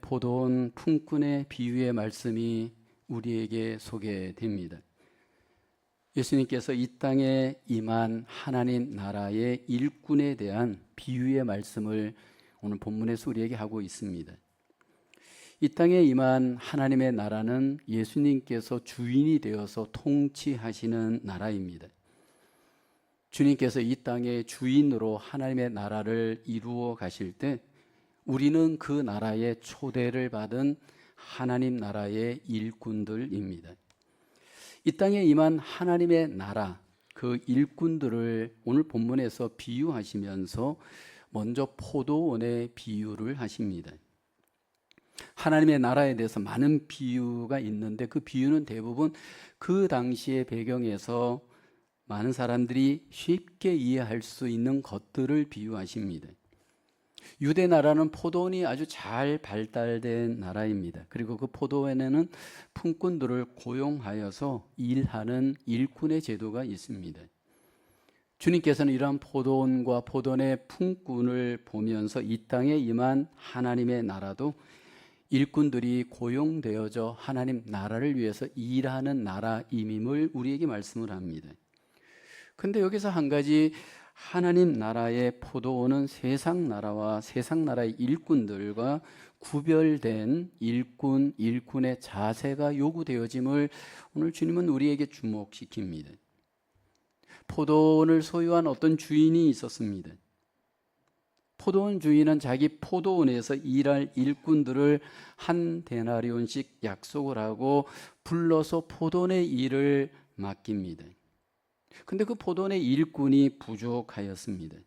포도원 품꾼의 비유의 말씀이 우리에게 소개됩니다. 예수님께서 이 땅에 임한 하나님 나라의 일꾼에 대한 비유의 말씀을 오늘 본문에서 우리에게 하고 있습니다. 이 땅에 임한 하나님의 나라는 예수님께서 주인이 되어서 통치하시는 나라입니다. 주님께서 이 땅의 주인으로 하나님의 나라를 이루어 가실 때 우리는 그 나라의 초대를 받은 하나님 나라의 일꾼들입니다. 이 땅에 임한 하나님의 나라, 그 일꾼들을 오늘 본문에서 비유하시면서 먼저 포도원의 비유를 하십니다. 하나님의 나라에 대해서 많은 비유가 있는데 그 비유는 대부분 그 당시의 배경에서 많은 사람들이 쉽게 이해할 수 있는 것들을 비유하십니다. 유대 나라는 포도원이 아주 잘 발달된 나라입니다. 그리고 그 포도원에는 품꾼들을 고용하여서 일하는 일꾼의 제도가 있습니다. 주님께서는 이러한 포도원과 포도원의 품꾼을 보면서 이 땅에 임한 하나님의 나라도 일꾼들이 고용되어져 하나님 나라를 위해서 일하는 나라임을 우리에게 말씀을 합니다. 근데 여기서 한 가지, 하나님 나라의 포도원은 세상 나라와 세상 나라의 일꾼들과 구별된 일꾼의 자세가 요구되어짐을 오늘 주님은 우리에게 주목시킵니다. 포도원을 소유한 어떤 주인이 있었습니다. 포도원 주인은 자기 포도원에서 일할 일꾼들을 한 데나리온씩 약속을 하고 불러서 포도원의 일을 맡깁니다. 근데 그 포도원의 일꾼이 부족하였습니다.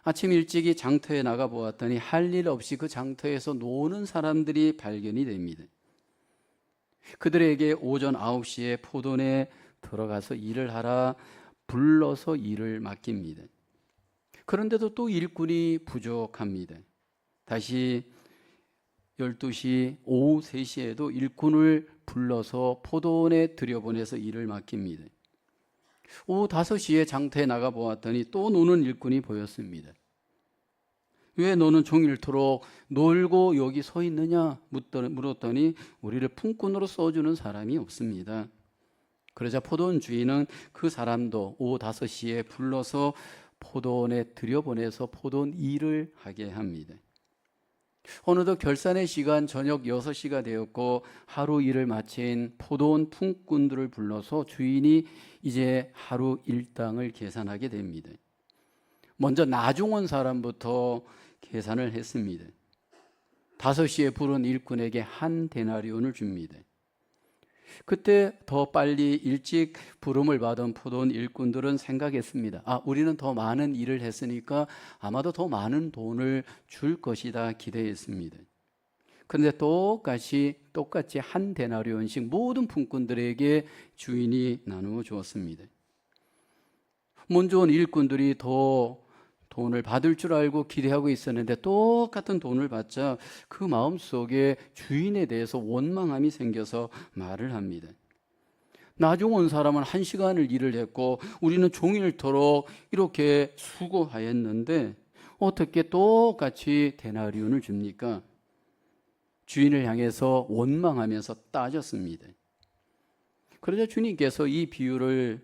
아침 일찍이 장터에 나가 보았더니 할 일 없이 그 장터에서 노는 사람들이 발견이 됩니다. 그들에게 오전 9시에 포도원에 들어가서 일을 하라 불러서 일을 맡깁니다. 그런데도 또 일꾼이 부족합니다. 다시 12시, 오후 3시에도 일꾼을 불러서 포도원에 들여보내서 일을 맡깁니다. 오후 5시에 장터에 나가 보았더니 또 노는 일꾼이 보였습니다. 왜 너는 종일토록 놀고 여기 서 있느냐 물었더니 우리를 품꾼으로 써주는 사람이 없습니다. 그러자 포도원 주인은 그 사람도 오후 5시에 불러서 포도원에 들여보내서 포도원 일을 하게 합니다. 어느덧 결산의 시간 저녁 6시가 되었고 하루 일을 마친 포도원 품꾼들을 불러서 주인이 이제 하루 일당을 계산하게 됩니다. 먼저 나중 온 사람부터 계산을 했습니다. 5시에 부른 일꾼에게 한 데나리온을 줍니다. 그때 더 빨리 일찍 부름을 받은 포도원 일꾼들은 생각했습니다. 우리는 더 많은 일을 했으니까 아마도 더 많은 돈을 줄 것이다 기대했습니다. 그런데 똑같이 한 데나리온씩 모든 품꾼들에게 주인이 나누어 주었습니다. 먼저 온 일꾼들이 더 돈을 받을 줄 알고 기대하고 있었는데 똑같은 돈을 받자 그 마음속에 주인에 대해서 원망함이 생겨서 말을 합니다. 나중 온 사람은 1시간을 일을 했고 우리는 종일토록 이렇게 수고하였는데 어떻게 똑같이 데나리온을 줍니까? 주인을 향해서 원망하면서 따졌습니다. 그러자 주님께서 이 비유를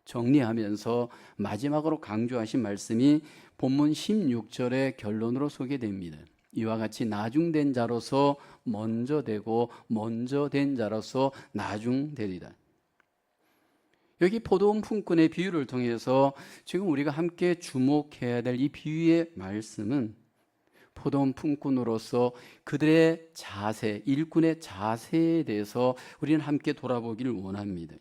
정리하면서 마지막으로 강조하신 말씀이 본문 16절의 결론으로 소개됩니다. 이와 같이 나중된 자로서 먼저 되고 먼저 된 자로서 나중되리라. 여기 포도원 품꾼의 비유를 통해서 지금 우리가 함께 주목해야 될 이 비유의 말씀은 포도원 품꾼으로서 그들의 자세, 일꾼의 자세에 대해서 우리는 함께 돌아보기를 원합니다.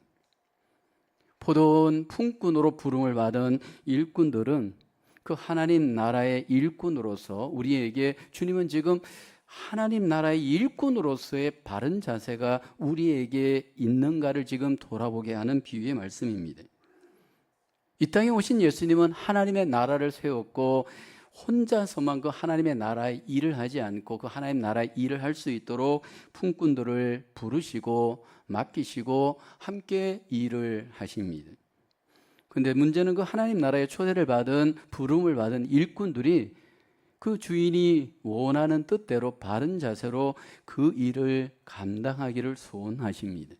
포도원 품꾼으로 부름을 받은 일꾼들은 그 하나님 나라의 일꾼으로서 우리에게 주님은 지금 하나님 나라의 일꾼으로서의 바른 자세가 우리에게 있는가를 지금 돌아보게 하는 비유의 말씀입니다. 이 땅에 오신 예수님은 하나님의 나라를 세웠고 혼자서만 그 하나님의 나라의 일을 하지 않고 그 하나님 나라의 일을 할 수 있도록 품꾼들을 부르시고 맡기시고 함께 일을 하십니다. 그런데 문제는 그 하나님 나라의 초대를 받은 부름을 받은 일꾼들이 그 주인이 원하는 뜻대로 바른 자세로 그 일을 감당하기를 소원하십니다.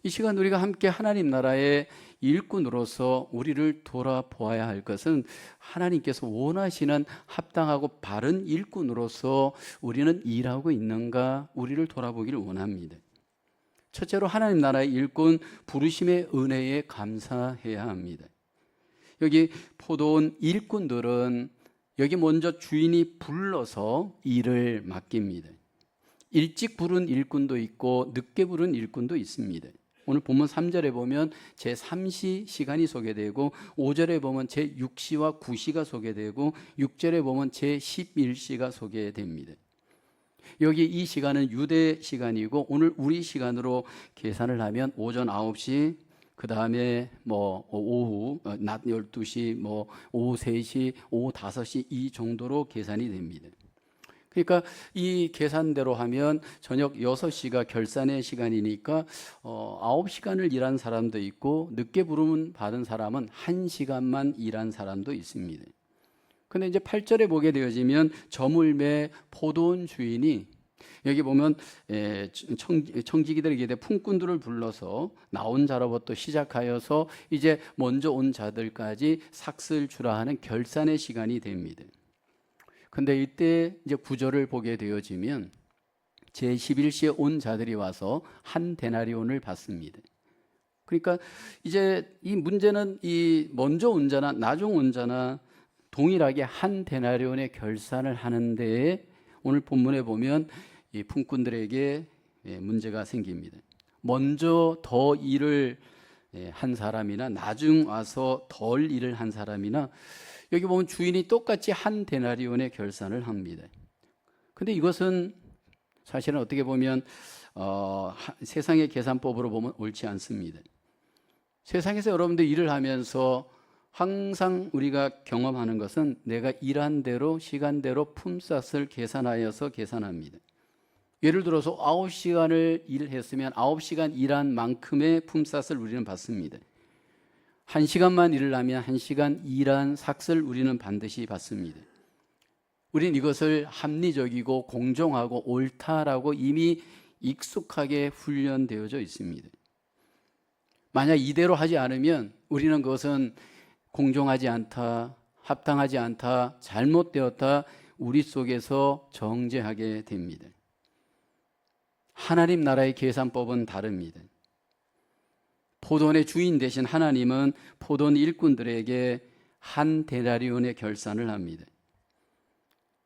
이 시간 우리가 함께 하나님 나라의 일꾼으로서 우리를 돌아보아야 할 것은 하나님께서 원하시는 합당하고 바른 일꾼으로서 우리는 일하고 있는가, 우리를 돌아보기를 원합니다. 첫째로 하나님 나라의 일꾼 부르심의 은혜에 감사해야 합니다. 여기 포도원 일꾼들은 여기 먼저 주인이 불러서 일을 맡깁니다. 일찍 부른 일꾼도 있고 늦게 부른 일꾼도 있습니다. 오늘 본문 3절에 보면 제3시 시간이 소개되고 5절에 보면 제6시와 9시가 소개되고 6절에 보면 제11시가 소개됩니다. 여기 이 시간은 유대 시간이고 오늘 우리 시간으로 계산을 하면 오전 9시, 그 다음에 오후 낮 12시, 오후 3시, 오후 5시 이 정도로 계산이 됩니다. 그러니까 이 계산대로 하면 저녁 6시가 결산의 시간이니까 9시간을 일한 사람도 있고 늦게 부름 받은 사람은 1시간만 일한 사람도 있습니다. 근데 이제 8절에 보게 되어지면 저물매 포도원 주인이 여기 보면 청지기들에게 품꾼들을 불러서 나온 자로부터 시작하여서 이제 먼저 온 자들까지 삭슬 주라 하는 결산의 시간이 됩니다. 근데 이때 이제 구절을 보게 되어지면 제11시에 온 자들이 와서 한 데나리온을 받습니다. 그러니까 이제 이 문제는 이 먼저 온 자나 나중 온 자나 동일하게 한 데나리온의 결산을 하는데 오늘 본문에 보면 이 품꾼들에게 문제가 생깁니다. 먼저 더 일을 한 사람이나 나중 와서 덜 일을 한 사람이나 여기 보면 주인이 똑같이 한 데나리온의 결산을 합니다. 근데 이것은 사실은 어떻게 보면 세상의 계산법으로 보면 옳지 않습니다. 세상에서 여러분들 일을 하면서 항상 우리가 경험하는 것은 내가 일한 대로 시간대로 품삯을 계산하여서 계산합니다. 예를 들어서 9시간을 일했으면 9시간 일한 만큼의 품삯을 우리는 받습니다. 1시간만 일을 하면 1시간 일한 삭슬 우리는 반드시 받습니다. 우리는 이것을 합리적이고 공정하고 옳다라고 이미 익숙하게 훈련되어져 있습니다. 만약 이대로 하지 않으면 우리는 그것은 공정하지 않다, 합당하지 않다, 잘못되었다 우리 속에서 정죄하게 됩니다. 하나님 나라의 계산법은 다릅니다. 포도원의 주인 되신 하나님은 포도원 일꾼들에게 한 데나리온의 결산을 합니다.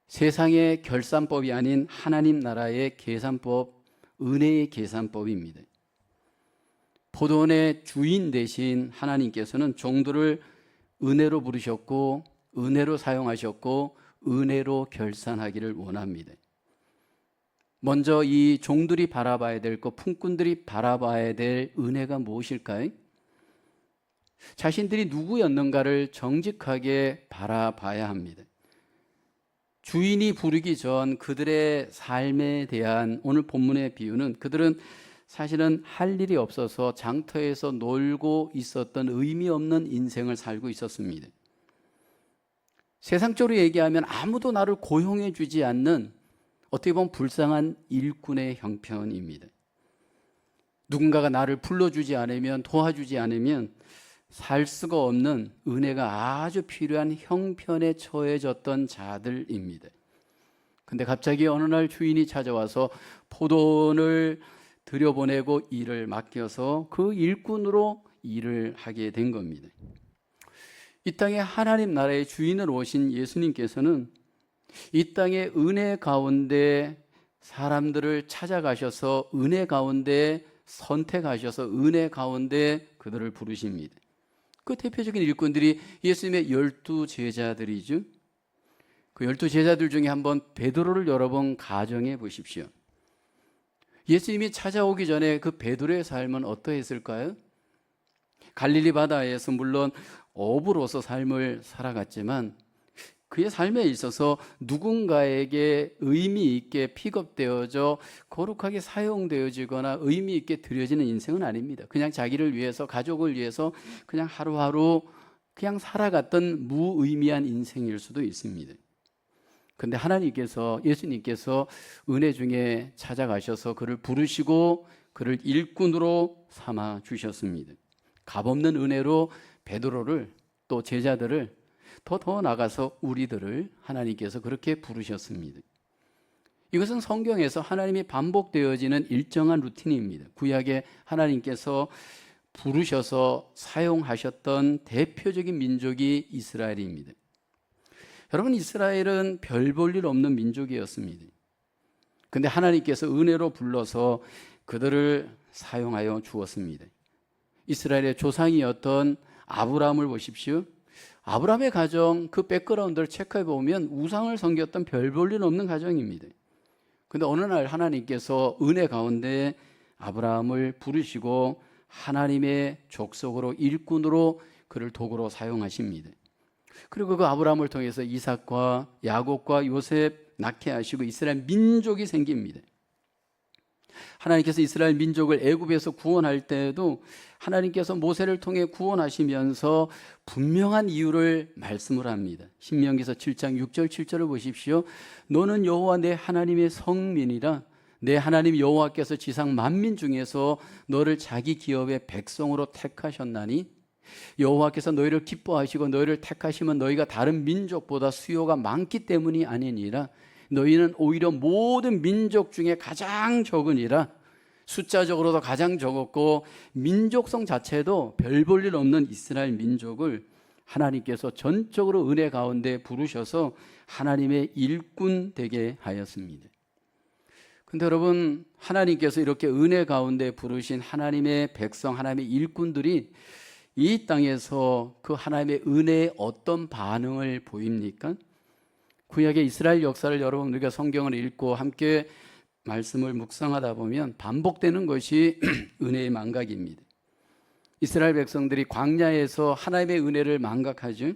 세상의 결산법이 아닌 하나님 나라의 계산법, 은혜의 계산법입니다. 포도원의 주인 되신 하나님께서는 종들을 은혜로 부르셨고 은혜로 사용하셨고 은혜로 결산하기를 원합니다. 먼저 이 종들이 바라봐야 될 것, 품꾼들이 바라봐야 될 은혜가 무엇일까요? 자신들이 누구였는가를 정직하게 바라봐야 합니다. 주인이 부르기 전 그들의 삶에 대한 오늘 본문의 비유는 그들은 사실은 할 일이 없어서 장터에서 놀고 있었던 의미 없는 인생을 살고 있었습니다. 세상적으로 얘기하면 아무도 나를 고용해 주지 않는 어떻게 보면 불쌍한 일꾼의 형편입니다. 누군가가 나를 불러주지 않으면 도와주지 않으면 살 수가 없는 은혜가 아주 필요한 형편에 처해졌던 자들입니다. 근데 갑자기 어느 날 주인이 찾아와서 포도원을 들여보내고 일을 맡겨서 그 일꾼으로 일을 하게 된 겁니다. 이 땅에 하나님 나라의 주인으로 오신 예수님께서는 이 땅의 은혜 가운데 사람들을 찾아가셔서 은혜 가운데 선택하셔서 은혜 가운데 그들을 부르십니다. 그 대표적인 일꾼들이 예수님의 12제자들이죠. 그 12제자들 중에 한번 베드로를 여러분 가정해 보십시오. 예수님이 찾아오기 전에 그 베드로의 삶은 어떠했을까요? 갈릴리 바다에서 물론 어부로서 삶을 살아갔지만 그의 삶에 있어서 누군가에게 의미 있게 픽업되어져 거룩하게 사용되어지거나 의미 있게 드려지는 인생은 아닙니다. 그냥 자기를 위해서, 가족을 위해서 그냥 하루하루 그냥 살아갔던 무의미한 인생일 수도 있습니다. 근데 하나님께서, 예수님께서 은혜 중에 찾아가셔서 그를 부르시고 그를 일꾼으로 삼아 주셨습니다. 값없는 은혜로 베드로를, 또 제자들을, 더 나가서 우리들을 하나님께서 그렇게 부르셨습니다. 이것은 성경에서 하나님이 반복되어지는 일정한 루틴입니다. 구약에 하나님께서 부르셔서 사용하셨던 대표적인 민족이 이스라엘입니다. 여러분, 이스라엘은 별 볼 일 없는 민족이었습니다. 근데 하나님께서 은혜로 불러서 그들을 사용하여 주었습니다. 이스라엘의 조상이었던 아브라함을 보십시오. 아브라함의 가정, 그 백그라운드를 체크해 보면 우상을 섬겼던 별 볼 일 없는 가정입니다. 근데 어느 날 하나님께서 은혜 가운데 아브라함을 부르시고 하나님의 족속으로, 일꾼으로 그를 도구로 사용하십니다. 그리고 그 아브라함을 통해서 이삭과 야곱과 요셉 낳게 하시고 이스라엘 민족이 생깁니다. 하나님께서 이스라엘 민족을 애굽에서 구원할 때에도 하나님께서 모세를 통해 구원하시면서 분명한 이유를 말씀을 합니다. 신명기서 7장 6절 7절을 보십시오. 너는 여호와 내 하나님의 성민이라. 내 하나님 여호와께서 지상 만민 중에서 너를 자기 기업의 백성으로 택하셨나니 여호와께서 너희를 기뻐하시고 너희를 택하시면 너희가 다른 민족보다 수요가 많기 때문이 아니니라. 너희는 오히려 모든 민족 중에 가장 적으니라. 숫자적으로도 가장 적었고 민족성 자체도 별 볼 일 없는 이스라엘 민족을 하나님께서 전적으로 은혜 가운데 부르셔서 하나님의 일꾼 되게 하였습니다. 근데 여러분, 하나님께서 이렇게 은혜 가운데 부르신 하나님의 백성, 하나님의 일꾼들이 이 땅에서 그 하나님의 은혜에 어떤 반응을 보입니까? 구약의 이스라엘 역사를 여러분 우리가 성경을 읽고 함께 말씀을 묵상하다 보면 반복되는 것이 은혜의 망각입니다. 이스라엘 백성들이 광야에서 하나님의 은혜를 망각하죠.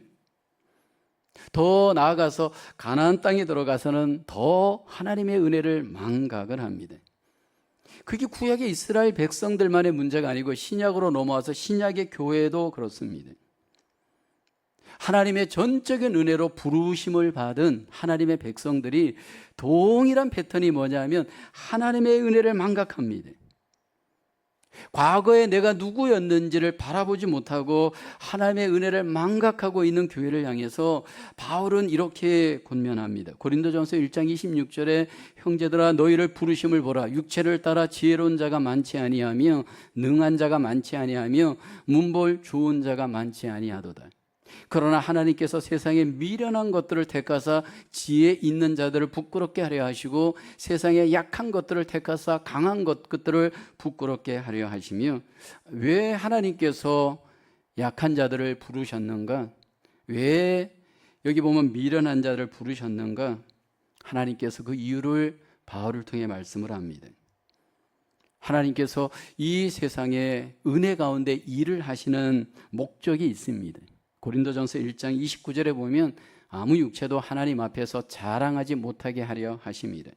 더 나아가서 가나안 땅에 들어가서는 더 하나님의 은혜를 망각을 합니다. 그게 구약의 이스라엘 백성들만의 문제가 아니고 신약으로 넘어와서 신약의 교회도 그렇습니다. 하나님의 전적인 은혜로 부르심을 받은 하나님의 백성들이 동일한 패턴이 뭐냐면 하나님의 은혜를 망각합니다. 과거에 내가 누구였는지를 바라보지 못하고 하나님의 은혜를 망각하고 있는 교회를 향해서 바울은 이렇게 권면합니다. 고린도전서 1장 26절에 형제들아 너희를 부르심을 보라. 육체를 따라 지혜로운 자가 많지 아니하며 능한 자가 많지 아니하며 문볼 좋은 자가 많지 아니하도다. 그러나 하나님께서 세상에 미련한 것들을 택하사 지혜 있는 자들을 부끄럽게 하려 하시고 세상에 약한 것들을 택하사 강한 것들을 부끄럽게 하려 하시며, 왜 하나님께서 약한 자들을 부르셨는가? 왜 여기 보면 미련한 자들을 부르셨는가? 하나님께서 그 이유를 바울을 통해 말씀을 합니다. 하나님께서 이 세상에 은혜 가운데 일을 하시는 목적이 있습니다. 고린도전서 1장 29절에 보면 아무 육체도 하나님 앞에서 자랑하지 못하게 하려 하심이래.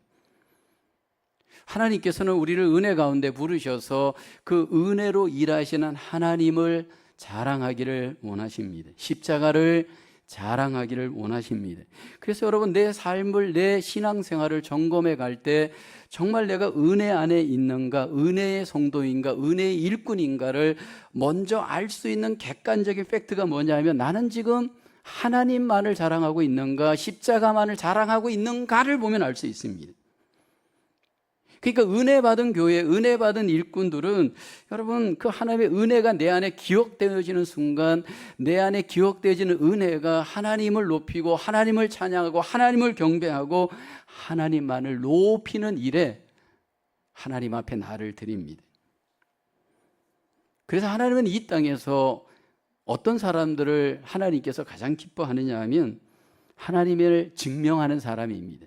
하나님께서는 우리를 은혜 가운데 부르셔서 그 은혜로 일하시는 하나님을 자랑하기를 원하십니다. 십자가를 자랑하기를 원하십니다. 그래서 여러분, 내 삶을, 내 신앙생활을 점검해 갈 때 정말 내가 은혜 안에 있는가, 은혜의 성도인가, 은혜의 일꾼인가를 먼저 알 수 있는 객관적인 팩트가 뭐냐면, 나는 지금 하나님만을 자랑하고 있는가, 십자가만을 자랑하고 있는가를 보면 알 수 있습니다. 그러니까 은혜 받은 교회, 은혜 받은 일꾼들은 여러분, 그 하나님의 은혜가 내 안에 기억되어지는 순간, 내 안에 기억되어지는 은혜가 하나님을 높이고 하나님을 찬양하고 하나님을 경배하고 하나님만을 높이는 일에 하나님 앞에 나를 드립니다. 그래서 하나님은 이 땅에서 어떤 사람들을 하나님께서 가장 기뻐하느냐 하면 하나님을 증명하는 사람입니다.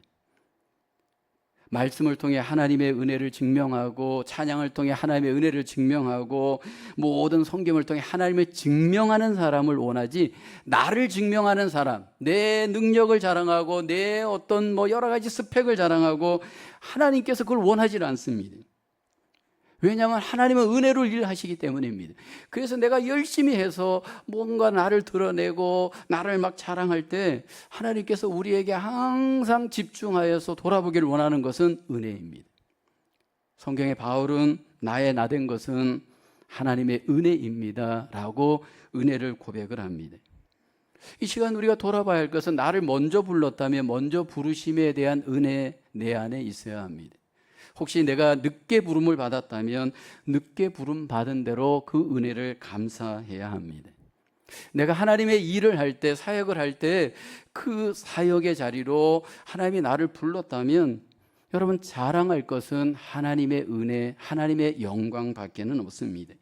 말씀을 통해 하나님의 은혜를 증명하고, 찬양을 통해 하나님의 은혜를 증명하고, 모든 성경을 통해 하나님을 증명하는 사람을 원하지, 나를 증명하는 사람, 내 능력을 자랑하고 내 어떤 여러 가지 스펙을 자랑하고, 하나님께서 그걸 원하지 않습니다. 왜냐하면 하나님은 은혜로 일하시기 때문입니다. 그래서 내가 열심히 해서 뭔가 나를 드러내고 나를 막 자랑할 때 하나님께서 우리에게 항상 집중하여서 돌아보기를 원하는 것은 은혜입니다. 성경의 바울은 나의 나된 것은 하나님의 은혜입니다 라고 은혜를 고백을 합니다. 이 시간 우리가 돌아봐야 할 것은 나를 먼저 불렀다면 먼저 부르심에 대한 은혜 내 안에 있어야 합니다. 혹시 내가 늦게 부름을 받았다면 늦게 부름 받은 대로 그 은혜를 감사해야 합니다. 내가 하나님의 일을 할 때, 사역을 할 때 그 사역의 자리로 하나님이 나를 불렀다면 여러분 자랑할 것은 하나님의 은혜, 하나님의 영광 밖에는 없습니다.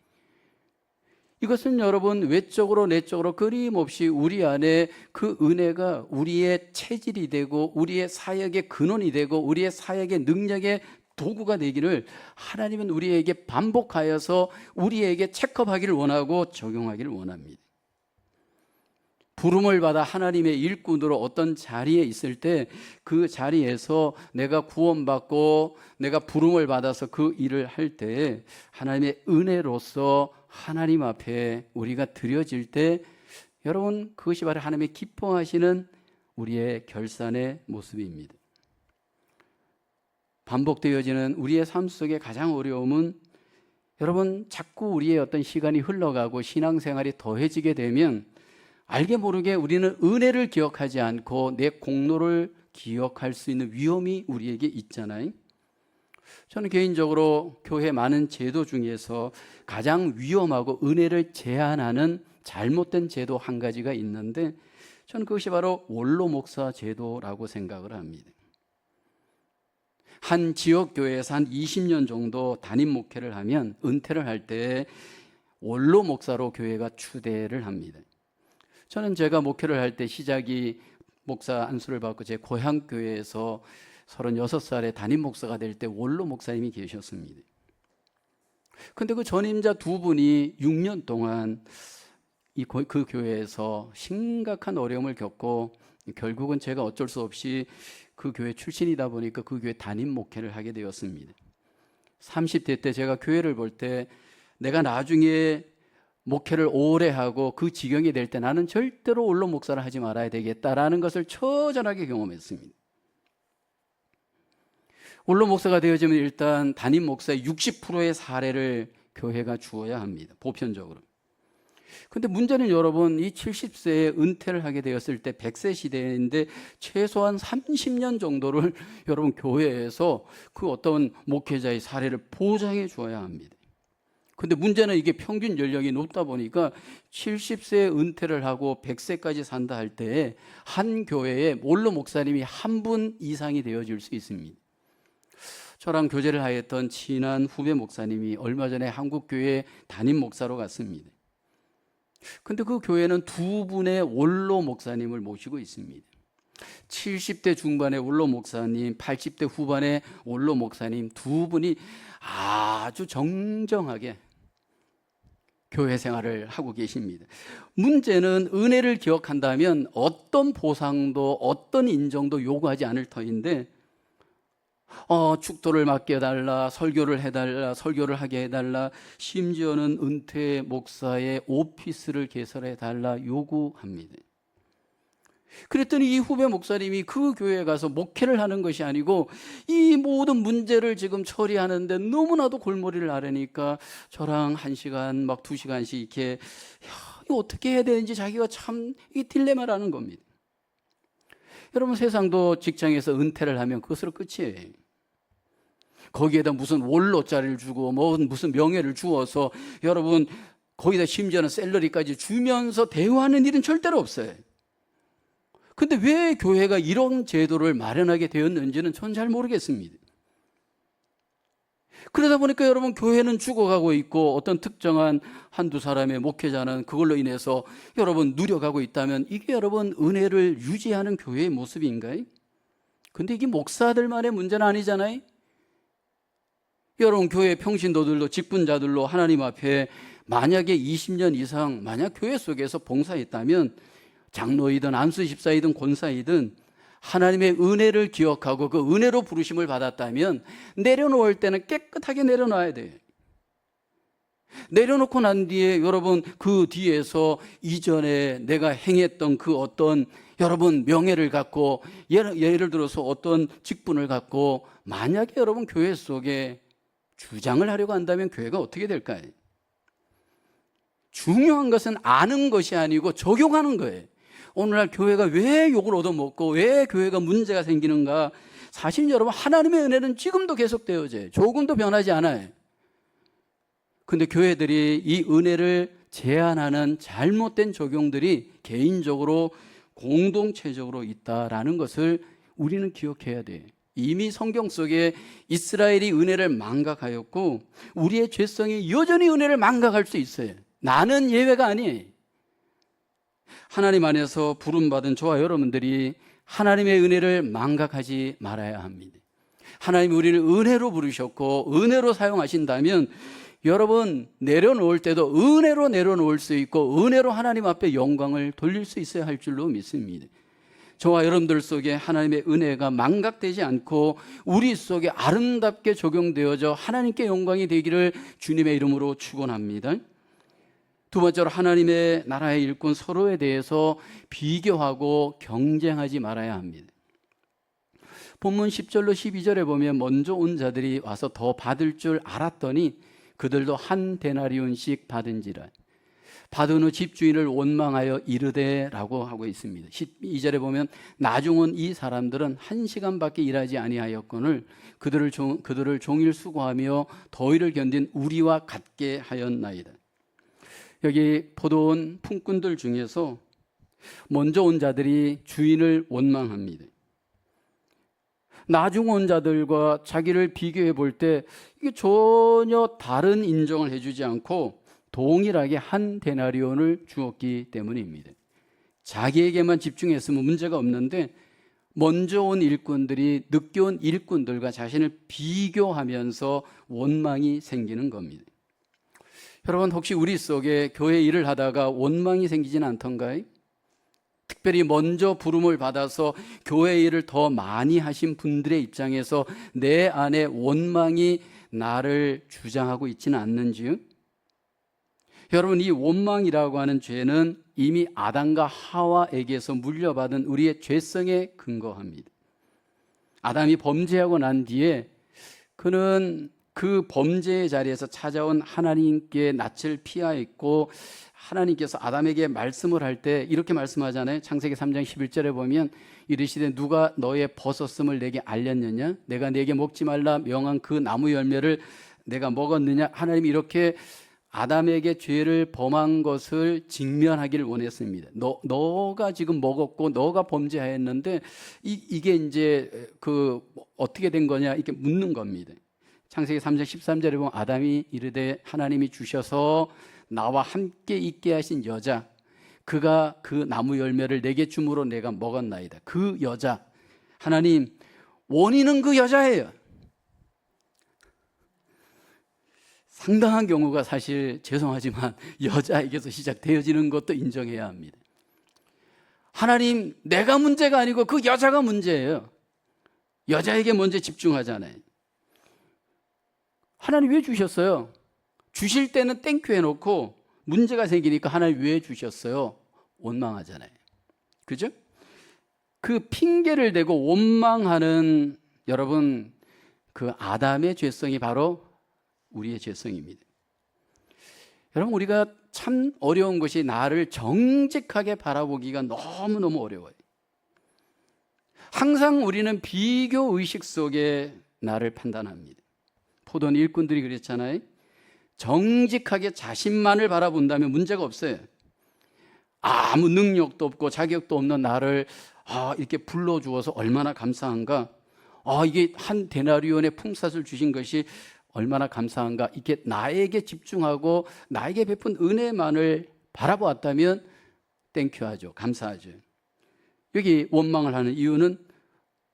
이것은 여러분 외적으로 내적으로 끊임없이 우리 안에 그 은혜가 우리의 체질이 되고 우리의 사역의 근원이 되고 우리의 사역의 능력의 도구가 되기를 하나님은 우리에게 반복하여서 우리에게 체크하기를 원하고 적용하기를 원합니다. 부름을 받아 하나님의 일꾼으로 어떤 자리에 있을 때 그 자리에서 내가 구원받고 내가 부름을 받아서 그 일을 할 때 하나님의 은혜로서 하나님 앞에 우리가 드려질 때 여러분 그것이 바로 하나님의 기뻐하시는 우리의 결산의 모습입니다. 반복되어지는 우리의 삶 속의 가장 어려움은 여러분 자꾸 우리의 어떤 시간이 흘러가고 신앙생활이 더해지게 되면 알게 모르게 우리는 은혜를 기억하지 않고 내 공로를 기억할 수 있는 위험이 우리에게 있잖아요. 저는 개인적으로 교회 많은 제도 중에서 가장 위험하고 은혜를 제한하는 잘못된 제도 한 가지가 있는데 저는 그것이 바로 원로 목사 제도라고 생각을 합니다. 한 지역교회에서 한 20년 정도 담임 목회를 하면 은퇴를 할 때 원로 목사로 교회가 추대를 합니다. 저는 제가 목회를 할 때 시작이 목사 안수를 받고 제 고향 교회에서 36살에 담임 목사가 될 때 원로 목사님이 계셨습니다. 근데 그 전임자 두 분이 6년 동안 그 교회에서 심각한 어려움을 겪고 결국은 제가 어쩔 수 없이 그 교회 출신이다 보니까 그 교회 담임 목회를 하게 되었습니다. 30대 때 제가 교회를 볼 때 내가 나중에 목회를 오래 하고 그 지경이 될 때 나는 절대로 원로 목사를 하지 말아야 되겠다라는 것을 처절하게 경험했습니다. 원로 목사가 되어지면 일단 담임 목사의 60%의 사례를 교회가 주어야 합니다. 보편적으로. 근데 문제는 여러분 이 70세에 은퇴를 하게 되었을 때 100세 시대인데 최소한 30년 정도를 여러분 교회에서 그 어떤 목회자의 사례를 보장해 주어야 합니다. 근데 문제는 이게 평균 연령이 높다 보니까 70세에 은퇴를 하고 100세까지 산다 할 때 한 교회에 원로 목사님이 한 분 이상이 되어질 수 있습니다. 저랑 교제를 하였던 친한 후배 목사님이 얼마 전에 한국교회 담임 목사로 갔습니다. 근데 그 교회는 두 분의 원로 목사님을 모시고 있습니다. 70대 중반의 원로 목사님, 80대 후반의 원로 목사님 두 분이 아주 정정하게 교회 생활을 하고 계십니다. 문제는 은혜를 기억한다면 어떤 보상도 어떤 인정도 요구하지 않을 터인데 축도를 맡겨달라, 설교를 해달라, 설교를 하게 해달라, 심지어는 은퇴 목사의 오피스를 개설해달라 요구합니다. 그랬더니 이 후배 목사님이 그 교회에 가서 목회를 하는 것이 아니고 이 모든 문제를 지금 처리하는데 너무나도 골머리를 앓으니까 저랑 1시간 막 2시간씩 이렇게 이거 어떻게 해야 되는지 자기가 참 이 딜레마라는 겁니다. 여러분 세상도 직장에서 은퇴를 하면 그것으로 끝이에요. 거기에다 무슨 원로짜리를 주고 무슨 명예를 주어서 여러분 거기다 심지어는 샐러리까지 주면서 대우하는 일은 절대로 없어요. 근데 왜 교회가 이런 제도를 마련하게 되었는지는 전 잘 모르겠습니다. 그러다 보니까 여러분 교회는 죽어가고 있고 어떤 특정한 한두 사람의 목회자는 그걸로 인해서 여러분 누려가고 있다면 이게 여러분 은혜를 유지하는 교회의 모습인가요? 근데 이게 목사들만의 문제는 아니잖아요. 여러분 교회 평신도들도 직분자들로 하나님 앞에 만약에 20년 이상 만약 교회 속에서 봉사했다면 장로이든 안수집사이든 권사이든 하나님의 은혜를 기억하고 그 은혜로 부르심을 받았다면 내려놓을 때는 깨끗하게 내려놔야 돼요. 내려놓고 난 뒤에 여러분 그 뒤에서 이전에 내가 행했던 그 어떤 여러분 명예를 갖고 예를 들어서 어떤 직분을 갖고 만약에 여러분 교회 속에 주장을 하려고 한다면 교회가 어떻게 될까요? 중요한 것은 아는 것이 아니고 적용하는 거예요. 오늘날 교회가 왜 욕을 얻어먹고 왜 교회가 문제가 생기는가? 사실 여러분 하나님의 은혜는 지금도 계속되어져요. 조금도 변하지 않아요. 근데 교회들이 이 은혜를 제한하는 잘못된 적용들이 개인적으로 공동체적으로 있다라는 것을 우리는 기억해야 돼요. 이미 성경 속에 이스라엘이 은혜를 망각하였고 우리의 죄성이 여전히 은혜를 망각할 수 있어요. 나는 예외가 아니에요. 하나님 안에서 부름받은 저와 여러분들이 하나님의 은혜를 망각하지 말아야 합니다. 하나님이 우리를 은혜로 부르셨고 은혜로 사용하신다면 여러분 내려놓을 때도 은혜로 내려놓을 수 있고 은혜로 하나님 앞에 영광을 돌릴 수 있어야 할 줄로 믿습니다. 저와 여러분들 속에 하나님의 은혜가 망각되지 않고 우리 속에 아름답게 적용되어져 하나님께 영광이 되기를 주님의 이름으로 축원합니다. 두 번째로 하나님의 나라의 일꾼 서로에 대해서 비교하고 경쟁하지 말아야 합니다. 본문 10절로 12절에 보면 먼저 온 자들이 와서 더 받을 줄 알았더니 그들도 한 데나리온씩 받은지라. 받은 후 집주인을 원망하여 이르되라고 하고 있습니다. 12절에 보면 나중은 이 사람들은 1시간밖에 일하지 아니하였거늘 그들을 종일 수고하며 더위를 견딘 우리와 같게 하였나이다. 여기 포도원 품꾼들 중에서 먼저 온 자들이 주인을 원망합니다. 나중 온 자들과 자기를 비교해 볼 때 이게 전혀 다른 인정을 해주지 않고 동일하게 한 데나리온을 주었기 때문입니다. 자기에게만 집중했으면 문제가 없는데 먼저 온 일꾼들이 늦게 온 일꾼들과 자신을 비교하면서 원망이 생기는 겁니다. 여러분 혹시 우리 속에 교회 일을 하다가 원망이 생기지는 않던가요? 특별히 먼저 부름을 받아서 교회 일을 더 많이 하신 분들의 입장에서 내 안에 원망이 나를 주장하고 있지는 않는지요? 여러분 이 원망이라고 하는 죄는 이미 아담과 하와에게서 물려받은 우리의 죄성에 근거합니다. 아담이 범죄하고 난 뒤에 그는 그 범죄의 자리에서 찾아온 하나님께 낯을 피하였고 하나님께서 아담에게 말씀을 할 때 이렇게 말씀하잖아요. 창세기 3장 11절에 보면 이르시되 누가 너의 벗었음을 내게 알렸느냐? 내가 내게 먹지 말라 명한 그 나무 열매를 내가 먹었느냐? 하나님이 이렇게 아담에게 죄를 범한 것을 직면하기를 원했습니다. 너가 지금 먹었고 너가 범죄하였는데 이게 이제 그 어떻게 된 거냐 이렇게 묻는 겁니다. 창세기 3장 13절에 보면 아담이 이르되 하나님이 주셔서 나와 함께 있게 하신 여자 그가 그 나무 열매를 내게 줌으로 내가 먹었나이다. 그 여자 하나님 원인은 그 여자예요. 상당한 경우가 사실 죄송하지만 여자에게서 시작되어지는 것도 인정해야 합니다. 하나님 내가 문제가 아니고 그 여자가 문제예요. 여자에게 먼저 집중하잖아요. 하나님 왜 주셨어요? 주실 때는 땡큐 해놓고 문제가 생기니까 하나님 왜 주셨어요? 원망하잖아요. 그죠? 그 핑계를 대고 원망하는 여러분 그 아담의 죄성이 바로 우리의 죄성입니다. 여러분 우리가 참 어려운 것이 나를 정직하게 바라보기가 너무너무 어려워요. 항상 우리는 비교 의식 속에 나를 판단합니다. 포도원 일꾼들이 그랬잖아요. 정직하게 자신만을 바라본다면 문제가 없어요. 아무 능력도 없고 자격도 없는 나를 이렇게 불러주어서 얼마나 감사한가. 이게 한 데나리온의 품삯을 주신 것이 얼마나 감사한가. 이렇게 나에게 집중하고 나에게 베푼 은혜만을 바라보았다면 땡큐하죠. 감사하죠. 여기 원망을 하는 이유는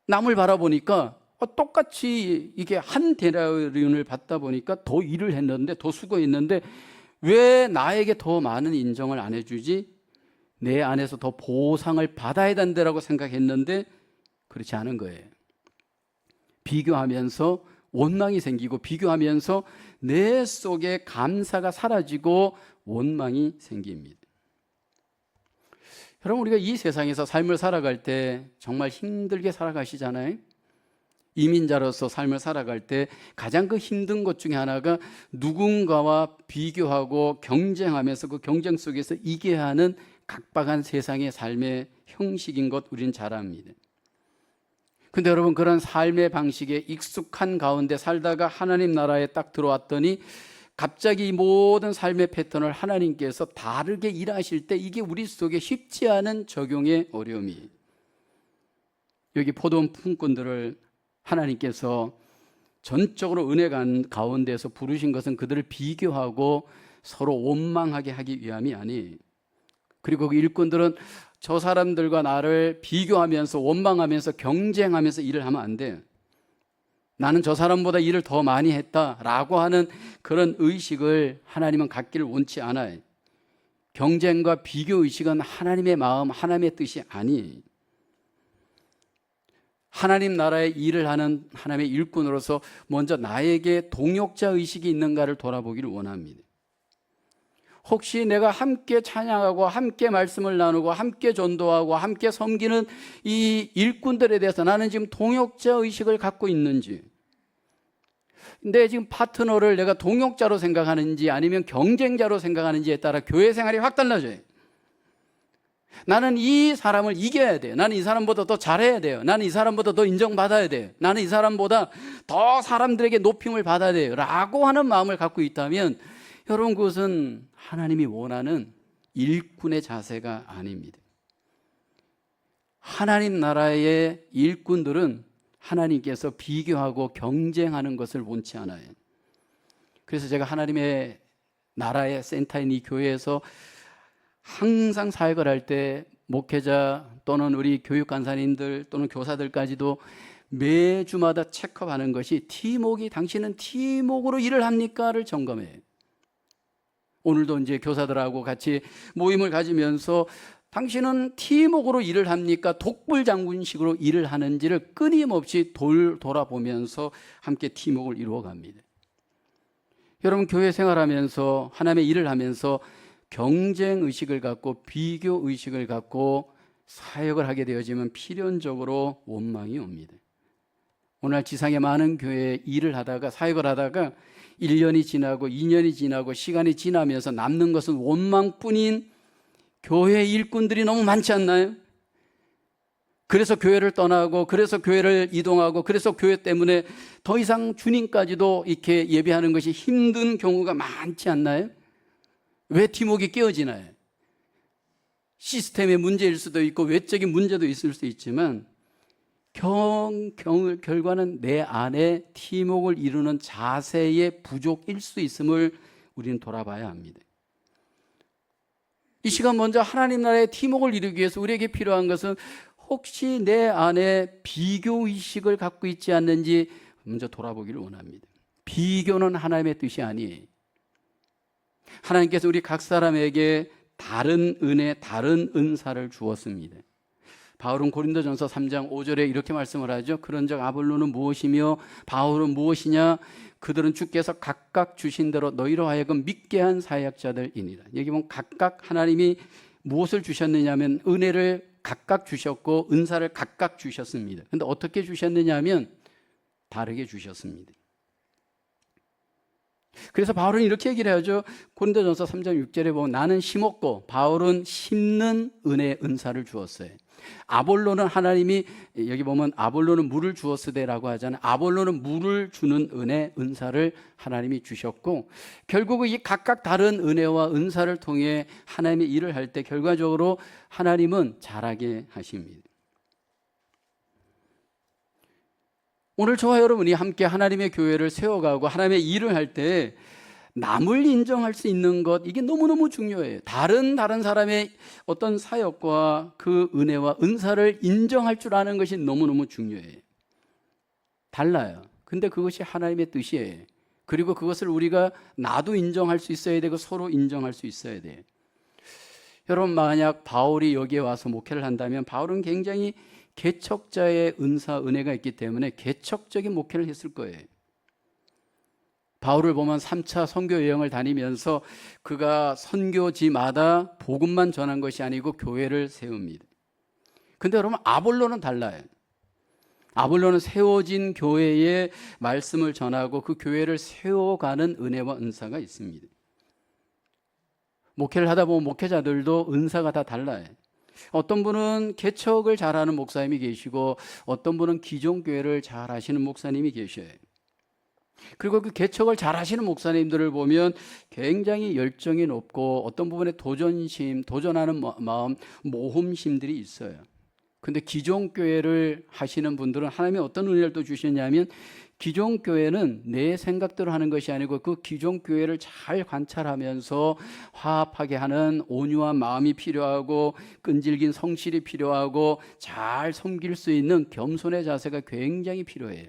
남을 바라보니까 똑같이 이게 한 데나리온을 받다 보니까 더 일을 했는데 더 수고했는데 왜 나에게 더 많은 인정을 안 해주지? 내 안에서 더 보상을 받아야 된다라고 생각했는데 그렇지 않은 거예요. 비교하면서 원망이 생기고 비교하면서 내 속에 감사가 사라지고 원망이 생깁니다. 여러분, 우리가 이 세상에서 삶을 살아갈 때 정말 힘들게 살아가시잖아요. 이민자로서 삶을 살아갈 때 가장 그 힘든 것 중에 하나가 누군가와 비교하고 경쟁하면서 그 경쟁 속에서 이겨야 하는 각박한 세상의 삶의 형식인 것 우리는 잘 압니다. 근데 여러분, 그런 삶의 방식에 익숙한 가운데 살다가 하나님 나라에 딱 들어왔더니 갑자기 이 모든 삶의 패턴을 하나님께서 다르게 일하실 때 이게 우리 속에 쉽지 않은 적용의 어려움이, 여기 포도원 품꾼들을 하나님께서 전적으로 은혜 가운데서 부르신 것은 그들을 비교하고 서로 원망하게 하기 위함이 아니에요. 그리고 그 일꾼들은 저 사람들과 나를 비교하면서 원망하면서 경쟁하면서 일을 하면 안 돼요. 나는 저 사람보다 일을 더 많이 했다라고 하는 그런 의식을 하나님은 갖기를 원치 않아요. 경쟁과 비교 의식은 하나님의 마음, 하나님의 뜻이 아니에요. 하나님 나라의 일을 하는 하나님의 일꾼으로서 먼저 나에게 동역자 의식이 있는가를 돌아보기를 원합니다. 혹시 내가 함께 찬양하고 함께 말씀을 나누고 함께 전도하고 함께 섬기는 이 일꾼들에 대해서 나는 지금 동역자 의식을 갖고 있는지, 내 지금 파트너를 내가 동역자로 생각하는지 아니면 경쟁자로 생각하는지에 따라 교회 생활이 확 달라져요. 나는 이 사람을 이겨야 돼요. 나는 이 사람보다 더 잘해야 돼요. 나는 이 사람보다 더 인정받아야 돼요. 나는 이 사람보다 더 사람들에게 높임을 받아야 돼요 라고 하는 마음을 갖고 있다면 여러분, 그것은 하나님이 원하는 일꾼의 자세가 아닙니다. 하나님 나라의 일꾼들은 하나님께서 비교하고 경쟁하는 것을 원치 않아요. 그래서 제가 하나님의 나라의 센터인 이 교회에서 항상 사역을 할 때 목회자 또는 우리 교육 간사님들 또는 교사들까지도 매주마다 체크하는 것이 팀워크, 당신은 팀워크로 일을 합니까?를 점검해요. 오늘도 이제 교사들하고 같이 모임을 가지면서 당신은 팀워크로 일을 합니까? 독불장군식으로 일을 하는지를 끊임없이 돌아보면서 함께 팀워크를 이루어갑니다. 여러분, 교회 생활하면서 하나님의 일을 하면서 경쟁의식을 갖고 비교의식을 갖고 사역을 하게 되어지면 필연적으로 원망이 옵니다. 오늘 지상의 많은 교회에 일을 하다가 사역을 하다가 1년이 지나고 2년이 지나고 시간이 지나면서 남는 것은 원망뿐인 교회 일꾼들이 너무 많지 않나요? 그래서 교회를 떠나고, 그래서 교회를 이동하고, 그래서 교회 때문에 더 이상 주님까지도 이렇게 예배하는 것이 힘든 경우가 많지 않나요? 왜 팀워크가 깨어지나요? 시스템의 문제일 수도 있고 외적인 문제도 있을 수 있지만 결과는 내 안에 팀워크를 이루는 자세의 부족일 수 있음을 우리는 돌아봐야 합니다. 이 시간 먼저 하나님 나라의 팀워크를 이루기 위해서 우리에게 필요한 것은 혹시 내 안에 비교의식을 갖고 있지 않는지 먼저 돌아보기를 원합니다. 비교는 하나님의 뜻이 아니에요. 하나님께서 우리 각 사람에게 다른 은혜, 다른 은사를 주었습니다. 바울은 고린도전서 3장 5절에 이렇게 말씀을 하죠. 그런즉 아볼로는 무엇이며 바울은 무엇이냐? 그들은 주께서 각각 주신 대로 너희로 하여금 믿게 한 사역자들이니라. 여기 보면 각각 하나님이 무엇을 주셨느냐면 은혜를 각각 주셨고 은사를 각각 주셨습니다. 그런데 어떻게 주셨느냐 하면 다르게 주셨습니다. 그래서 바울은 이렇게 얘기를 하죠. 고린도전서 3장 6절에 보면 나는 심었고 바울은 심는 은혜 은사를 주었어요. 아볼로는 하나님이, 여기 보면 아볼로는 물을 주었으되라고 하잖아요. 아볼로는 물을 주는 은혜 은사를 하나님이 주셨고, 결국은 이 각각 다른 은혜와 은사를 통해 하나님의 일을 할 때 결과적으로 하나님은 잘하게 하십니다. 오늘 저와 여러분이 함께 하나님의 교회를 세워가고 하나님의 일을 할 때 남을 인정할 수 있는 것, 이게 너무너무 중요해요. 다른 사람의 어떤 사역과 그 은혜와 은사를 인정할 줄 아는 것이 너무너무 중요해요. 달라요. 근데 그것이 하나님의 뜻이에요. 그리고 그것을 우리가 나도 인정할 수 있어야 되고 서로 인정할 수 있어야 돼요. 여러분, 만약 바울이 여기에 와서 목회를 한다면 바울은 굉장히 개척자의 은사, 은혜가 있기 때문에 개척적인 목회를 했을 거예요. 바울을 보면 3차 선교 여행을 다니면서 그가 선교지마다 복음만 전한 것이 아니고 교회를 세웁니다. 근데 여러분, 아볼로는 달라요. 아볼로는 세워진 교회에 말씀을 전하고 그 교회를 세워가는 은혜와 은사가 있습니다. 목회를 하다 보면 목회자들도 은사가 다 달라요. 어떤 분은 개척을 잘하는 목사님이 계시고 어떤 분은 기존 교회를 잘 하시는 목사님이 계셔요. 그리고 그 개척을 잘 하시는 목사님들을 보면 굉장히 열정이 높고 어떤 부분에 도전심, 도전하는 마음, 모험심들이 있어요. 근데 기존 교회를 하시는 분들은 하나님이 어떤 은혜를 또 주셨냐면, 기존 교회는 내 생각대로 하는 것이 아니고 그 기존 교회를 잘 관찰하면서 화합하게 하는 온유한 마음이 필요하고 끈질긴 성실이 필요하고 잘 섬길 수 있는 겸손의 자세가 굉장히 필요해요.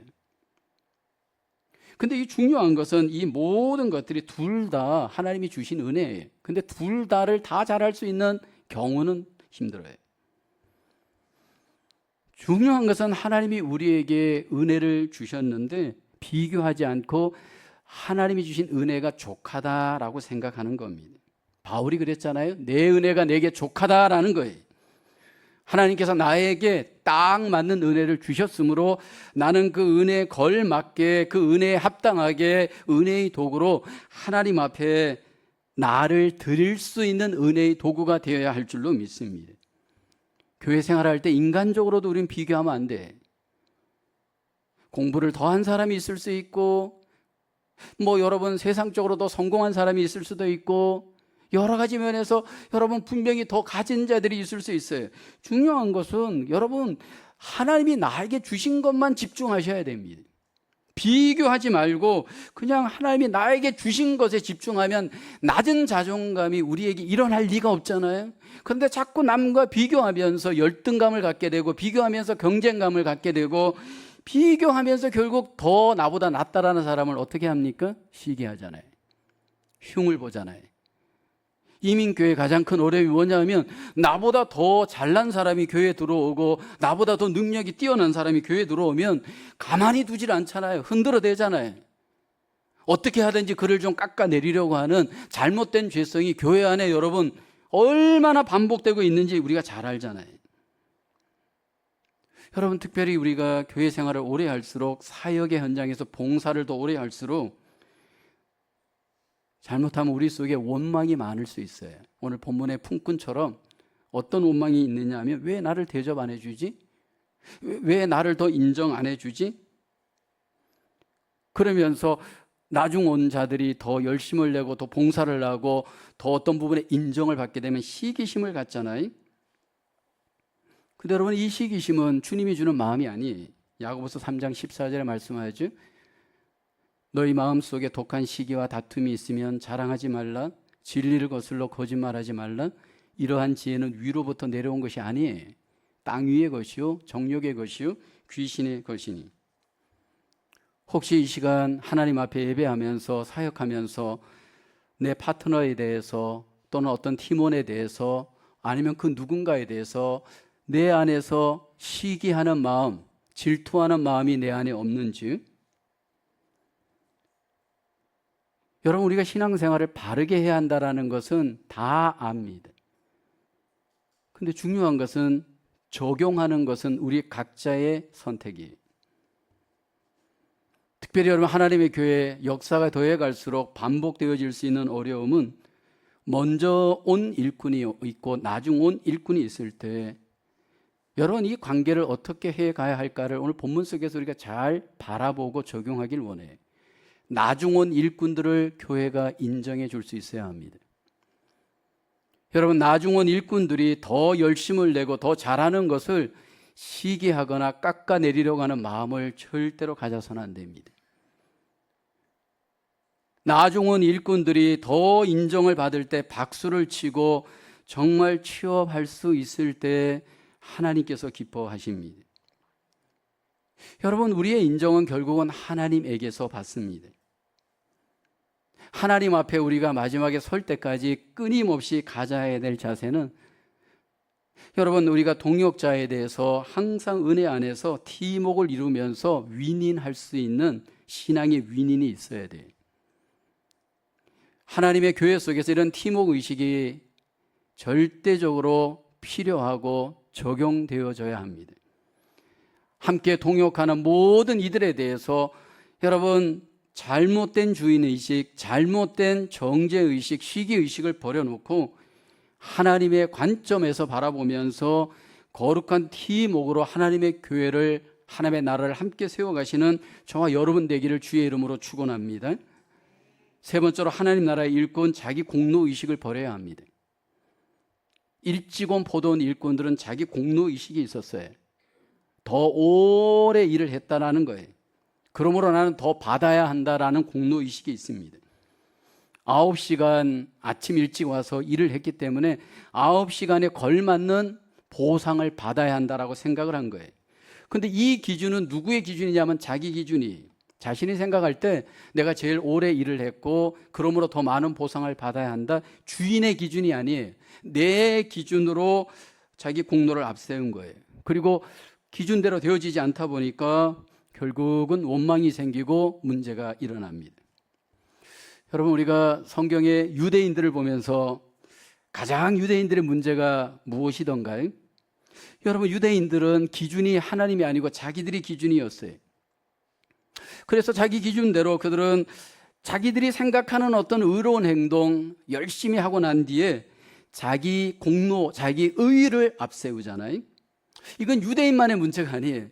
근데 이 중요한 것은 이 모든 것들이 둘 다 하나님이 주신 은혜예요. 근데 둘 다를 다 잘할 수 있는 경우는 힘들어요. 중요한 것은 하나님이 우리에게 은혜를 주셨는데 비교하지 않고 하나님이 주신 은혜가 족하다라고 생각하는 겁니다. 바울이 그랬잖아요. 내 은혜가 내게 족하다라는 거예요. 하나님께서 나에게 딱 맞는 은혜를 주셨으므로 나는 그 은혜에 걸맞게, 그 은혜에 합당하게 은혜의 도구로 하나님 앞에 나를 드릴 수 있는 은혜의 도구가 되어야 할 줄로 믿습니다. 교회 생활할 때 인간적으로도 우리는 비교하면 안 돼. 공부를 더한 사람이 있을 수 있고, 여러분 세상적으로도 성공한 사람이 있을 수도 있고, 여러 가지 면에서 여러분 분명히 더 가진 자들이 있을 수 있어요. 중요한 것은 여러분 하나님이 나에게 주신 것만 집중하셔야 됩니다. 비교하지 말고 그냥 하나님이 나에게 주신 것에 집중하면 낮은 자존감이 우리에게 일어날 리가 없잖아요. 그런데 자꾸 남과 비교하면서 열등감을 갖게 되고, 비교하면서 경쟁감을 갖게 되고, 비교하면서 결국 더 나보다 낫다라는 사람을 어떻게 합니까? 시기하잖아요. 흉을 보잖아요. 이민교회의 가장 큰 어려움이 뭐냐면, 나보다 더 잘난 사람이 교회에 들어오고 나보다 더 능력이 뛰어난 사람이 교회에 들어오면 가만히 두질 않잖아요. 흔들어대잖아요. 어떻게 하든지 그를 좀 깎아내리려고 하는 잘못된 죄성이 교회 안에 여러분 얼마나 반복되고 있는지 우리가 잘 알잖아요. 여러분, 특별히 우리가 교회 생활을 오래 할수록, 사역의 현장에서 봉사를 더 오래 할수록 잘못하면 우리 속에 원망이 많을 수 있어요. 오늘 본문의 품꾼처럼 어떤 원망이 있느냐 하면, 왜 나를 대접 안 해주지? 왜 나를 더 인정 안 해주지? 그러면서 나중 온 자들이 더 열심을 내고 더 봉사를 하고 더 어떤 부분에 인정을 받게 되면 시기심을 갖잖아요. 근데 여러분, 이 시기심은 주님이 주는 마음이 아니에요. 야고보서 3장 14절에 말씀하죠. 너희 마음속에 독한 시기와 다툼이 있으면 자랑하지 말라. 진리를 거슬러 거짓말하지 말라. 이러한 지혜는 위로부터 내려온 것이 아니에요. 땅 위의 것이요 정욕의 것이요 귀신의 것이니. 혹시 이 시간 하나님 앞에 예배하면서 사역하면서 내 파트너에 대해서 또는 어떤 팀원에 대해서 아니면 그 누군가에 대해서 내 안에서 시기하는 마음, 질투하는 마음이 내 안에 없는지, 여러분, 우리가 신앙생활을 바르게 해야 한다는 것은 다 압니다. 근데 중요한 것은 적용하는 것은 우리 각자의 선택이에요. 특별히 여러분, 하나님의 교회 역사가 더해 갈수록 반복되어질 수 있는 어려움은, 먼저 온 일꾼이 있고 나중 온 일꾼이 있을 때 여러분 이 관계를 어떻게 해 가야 할까를 오늘 본문 속에서 우리가 잘 바라보고 적용하길 원해요. 나중 온 일꾼들을 교회가 인정해 줄 수 있어야 합니다. 여러분, 나중 온 일꾼들이 더 열심을 내고 더 잘하는 것을 시기하거나 깎아내리려고 하는 마음을 절대로 가져서는 안 됩니다. 나중 온 일꾼들이 더 인정을 받을 때 박수를 치고 정말 취업할 수 있을 때 하나님께서 기뻐하십니다. 여러분, 우리의 인정은 결국은 하나님에게서 받습니다. 하나님 앞에 우리가 마지막에 설 때까지 끊임없이 가져야 될 자세는, 여러분, 우리가 동역자에 대해서 항상 은혜 안에서 팀웍을 이루면서 윈윈할 수 있는 신앙의 윈윈이 있어야 돼요. 하나님의 교회 속에서 이런 팀워크 의식이 절대적으로 필요하고 적용되어져야 합니다. 함께 동역하는 모든 이들에 대해서 여러분, 잘못된 주인의식, 잘못된 정죄의식, 시기의식을 버려놓고 하나님의 관점에서 바라보면서 거룩한 팀워크로 하나님의 교회를, 하나님의 나라를 함께 세워가시는 저와 여러분 되기를 주의 이름으로 축원합니다. 세 번째로 하나님 나라의 일꾼, 자기 공로의식을 버려야 합니다. 일찍 온 포도원 일꾼들은 자기 공로의식이 있었어요. 더 오래 일을 했다라는 거예요. 그러므로 나는 더 받아야 한다라는 공로의식이 있습니다. 9시간 아침 일찍 와서 일을 했기 때문에 9시간에 걸맞는 보상을 받아야 한다라고 생각을 한 거예요. 근데 이 기준은 누구의 기준이냐면 자기 기준이, 자신이 생각할 때 내가 제일 오래 일을 했고 그러므로 더 많은 보상을 받아야 한다, 주인의 기준이 아니에요. 내 기준으로 자기 공로를 앞세운 거예요. 그리고 기준대로 되어지지 않다 보니까 결국은 원망이 생기고 문제가 일어납니다. 여러분, 우리가 성경의 유대인들을 보면서 가장 유대인들의 문제가 무엇이던가요? 여러분, 유대인들은 기준이 하나님이 아니고 자기들이 기준이었어요. 그래서 자기 기준대로 그들은 자기들이 생각하는 어떤 의로운 행동 열심히 하고 난 뒤에 자기 공로, 자기 의의를 앞세우잖아요. 이건 유대인만의 문제가 아니에요.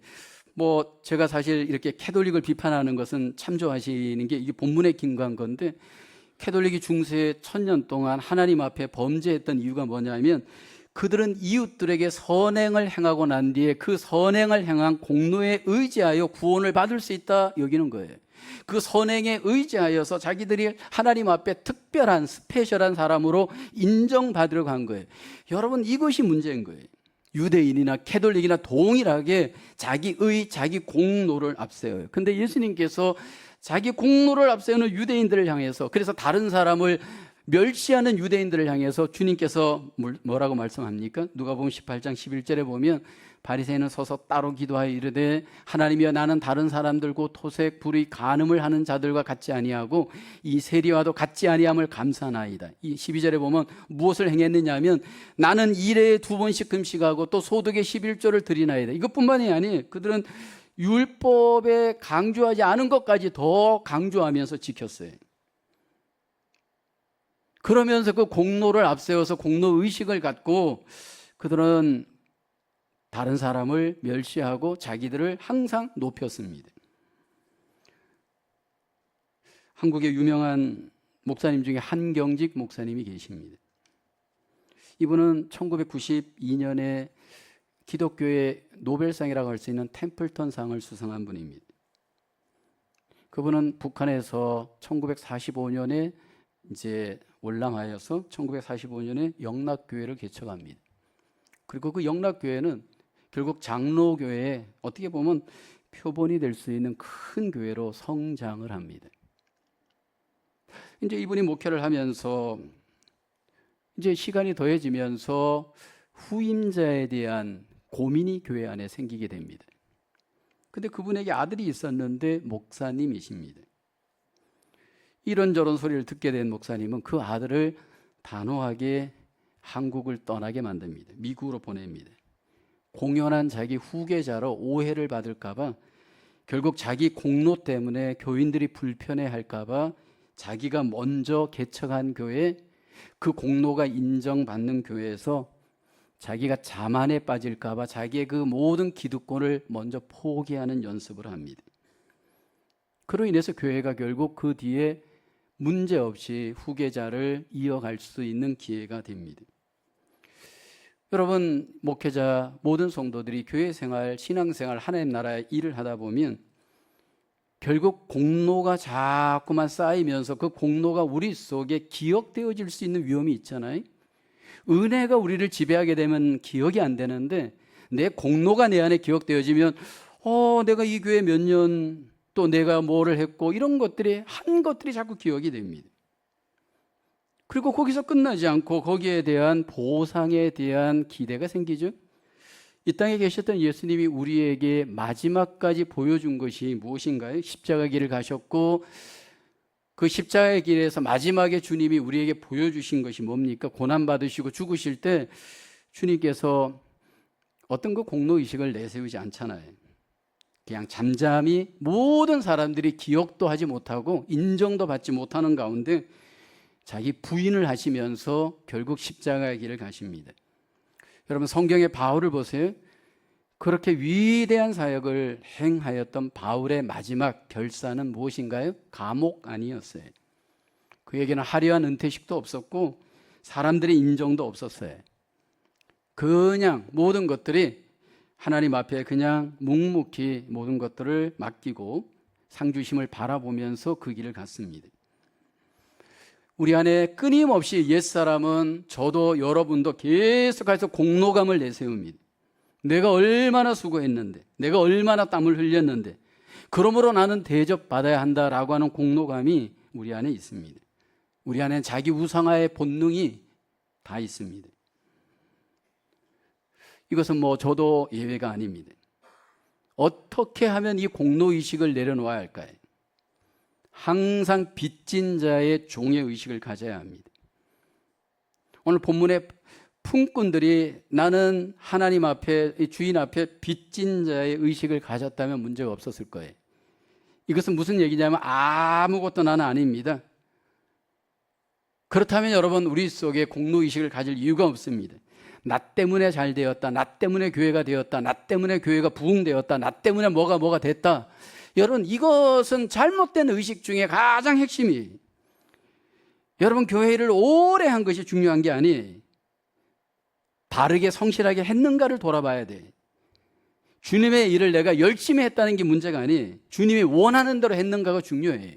제가 사실 이렇게 캐톨릭을 비판하는 것은 참조하시는 게 이게 본문에 긴한 건데, 캐톨릭이 중세 1000년 동안 하나님 앞에 범죄했던 이유가 뭐냐면 그들은 이웃들에게 선행을 행하고 난 뒤에 그 선행을 행한 공로에 의지하여 구원을 받을 수 있다 여기는 거예요. 그 선행에 의지하여서 자기들이 하나님 앞에 특별한 스페셜한 사람으로 인정받으려고 한 거예요. 여러분, 이것이 문제인 거예요. 유대인이나 캐톨릭이나 동일하게 자기의, 자기 공로를 앞세워요. 근데 예수님께서 자기 공로를 앞세우는 유대인들을 향해서, 그래서 다른 사람을 멸시하는 유대인들을 향해서 주님께서 뭐라고 말씀합니까? 누가복음 18장 11절에 보면 바리새인은 서서 따로 기도하여 이르되 하나님이여, 나는 다른 사람들 곧 토색, 불의, 간음을 하는 자들과 같지 아니하고 이 세리와도 같지 아니함을 감사하나이다. 이 12절에 보면 무엇을 행했느냐 하면 나는 일에 2번씩 금식하고 또 소득의 11조를 드리나이다. 이것뿐만이 아니에요. 그들은 율법에 강조하지 않은 것까지 더 강조하면서 지켰어요. 그러면서 그 공로를 앞세워서 공로의식을 갖고 그들은 다른 사람을 멸시하고 자기들을 항상 높였습니다. 한국의 유명한 목사님 중에 한경직 목사님이 계십니다. 이분은 1992년에 기독교의 노벨상이라고 할 수 있는 템플턴상을 수상한 분입니다. 그분은 북한에서 1945년에 이제 월남하여서 1945년에 영락교회를 개척합니다. 그리고 그 영락교회는 결국 장로교회에 어떻게 보면 표본이 될 수 있는 큰 교회로 성장을 합니다. 이제 이분이 목회를 하면서 이제 시간이 더해지면서 후임자에 대한 고민이 교회 안에 생기게 됩니다. 근데 그분에게 아들이 있었는데 목사님이십니다. 이런저런 소리를 듣게 된 목사님은 그 아들을 단호하게 한국을 떠나게 만듭니다. 미국으로 보냅니다. 공연한 자기 후계자로 오해를 받을까봐, 결국 자기 공로 때문에 교인들이 불편해할까봐 자기가 먼저 개척한 교회, 그 공로가 인정받는 교회에서 자기가 자만에 빠질까봐 자기의 그 모든 기득권을 먼저 포기하는 연습을 합니다. 그로 인해서 교회가 결국 그 뒤에 문제없이 후계자를 이어갈 수 있는 기회가 됩니다. 여러분, 목회자, 모든 성도들이 교회 생활, 신앙생활, 하나님 나라의 일을 하다 보면 결국 공로가 자꾸만 쌓이면서 그 공로가 우리 속에 기억되어질 수 있는 위험이 있잖아요. 은혜가 우리를 지배하게 되면 기억이 안 되는데 내 공로가 내 안에 기억되어지면 내가 이 교회 몇 년, 또 내가 뭐를 했고, 이런 것들이 한 것들이 자꾸 기억이 됩니다. 그리고 거기서 끝나지 않고 거기에 대한 보상에 대한 기대가 생기죠. 이 땅에 계셨던 예수님이 우리에게 마지막까지 보여준 것이 무엇인가요? 십자가 길을 가셨고 그 십자가의 길에서 마지막에 주님이 우리에게 보여주신 것이 뭡니까? 고난받으시고 죽으실 때 주님께서 어떤 그 공로의식을 내세우지 않잖아요. 그냥 잠잠히 모든 사람들이 기억도 하지 못하고 인정도 받지 못하는 가운데 자기 부인을 하시면서 결국 십자가의 길을 가십니다. 여러분, 성경의 바울을 보세요. 그렇게 위대한 사역을 행하였던 바울의 마지막 결사는 무엇인가요? 감옥 아니었어요. 그에게는 화려한 은퇴식도 없었고 사람들의 인정도 없었어요. 그냥 모든 것들이 하나님 앞에 그냥 묵묵히 모든 것들을 맡기고 상주심을 바라보면서 그 길을 갔습니다. 우리 안에 끊임없이 옛사람은, 저도 여러분도 계속해서 공로감을 내세웁니다. 내가 얼마나 수고했는데, 내가 얼마나 땀을 흘렸는데, 그러므로 나는 대접받아야 한다라고 하는 공로감이 우리 안에 있습니다. 우리 안에 자기 우상화의 본능이 다 있습니다. 이것은 저도 예외가 아닙니다. 어떻게 하면 이 공로의식을 내려놓아야 할까요? 항상 빚진 자의 종의 의식을 가져야 합니다. 오늘 본문의 품꾼들이 나는 하나님 앞에, 주인 앞에 빚진 자의 의식을 가졌다면 문제가 없었을 거예요. 이것은 무슨 얘기냐면 아무것도 나는 아닙니다. 그렇다면 여러분, 우리 속에 공로의식을 가질 이유가 없습니다. 나 때문에 잘 되었다, 나 때문에 교회가 되었다, 나 때문에 교회가 부흥되었다, 나 때문에 뭐가 됐다. 여러분, 이것은 잘못된 의식 중에 가장 핵심이에요. 여러분, 교회를 오래 한 것이 중요한 게 아니에요. 바르게 성실하게 했는가를 돌아봐야 돼. 주님의 일을 내가 열심히 했다는 게 문제가 아니에요. 주님이 원하는 대로 했는가가 중요해요.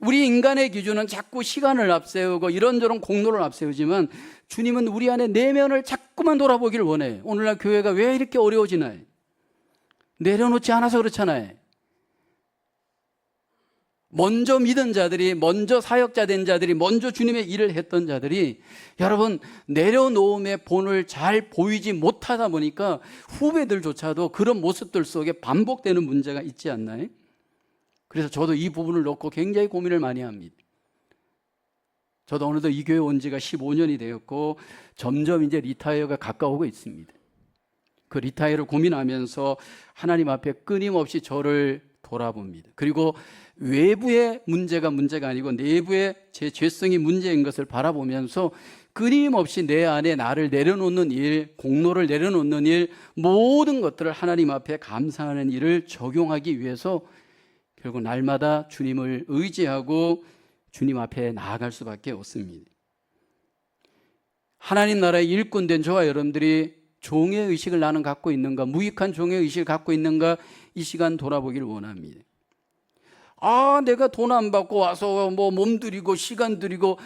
우리 인간의 기준은 자꾸 시간을 앞세우고 이런저런 공로를 앞세우지만 주님은 우리 안에 내면을 자꾸만 돌아보기를 원해요. 오늘날 교회가 왜 이렇게 어려워지나요? 내려놓지 않아서 그렇잖아요. 먼저 믿은 자들이, 먼저 사역자 된 자들이, 먼저 주님의 일을 했던 자들이 여러분, 내려놓음의 본을 잘 보이지 못하다 보니까 후배들조차도 그런 모습들 속에 반복되는 문제가 있지 않나요? 그래서 저도 이 부분을 놓고 굉장히 고민을 많이 합니다. 저도 어느덧 이 교회 온 지가 15년이 되었고 점점 이제 리타이어가 가까우고 있습니다. 그 리타이어를 고민하면서 하나님 앞에 끊임없이 저를 돌아봅니다. 그리고 외부의 문제가 아니고 내부의 제 죄성이 문제인 것을 바라보면서 끊임없이 내 안에 나를 내려놓는 일, 공로를 내려놓는 일, 모든 것들을 하나님 앞에 감사하는 일을 적용하기 위해서 결국 날마다 주님을 의지하고 주님 앞에 나아갈 수밖에 없습니다. 하나님 나라의 일꾼 된 저와 여러분들이 종의 의식을 나는 갖고 있는가, 무익한 종의 의식을 갖고 있는가, 이 시간 돌아보기를 원합니다. 내가 돈 안 받고 와서 몸 들이고 시간 들이고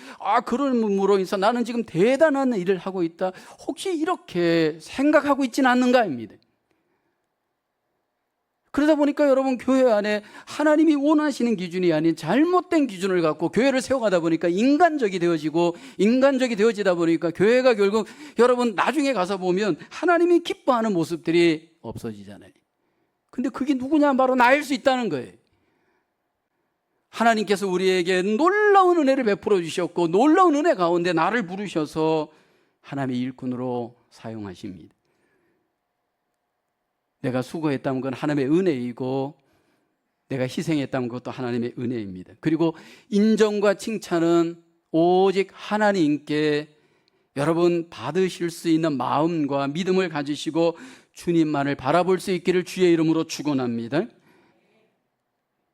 그럼으로 인해서 나는 지금 대단한 일을 하고 있다, 혹시 이렇게 생각하고 있지는 않는가입니다. 그러다 보니까 여러분, 교회 안에 하나님이 원하시는 기준이 아닌 잘못된 기준을 갖고 교회를 세워가다 보니까 인간적이 되어지다 보니까 교회가 결국 여러분 나중에 가서 보면 하나님이 기뻐하는 모습들이 없어지잖아요. 근데 그게 누구냐? 바로 나일 수 있다는 거예요. 하나님께서 우리에게 놀라운 은혜를 베풀어 주셨고 놀라운 은혜 가운데 나를 부르셔서 하나님의 일꾼으로 사용하십니다. 내가 수고했다는 건 하나님의 은혜이고 내가 희생했다는 것도 하나님의 은혜입니다. 그리고 인정과 칭찬은 오직 하나님께 여러분 받으실 수 있는 마음과 믿음을 가지시고 주님만을 바라볼 수 있기를 주의 이름으로 축원합니다.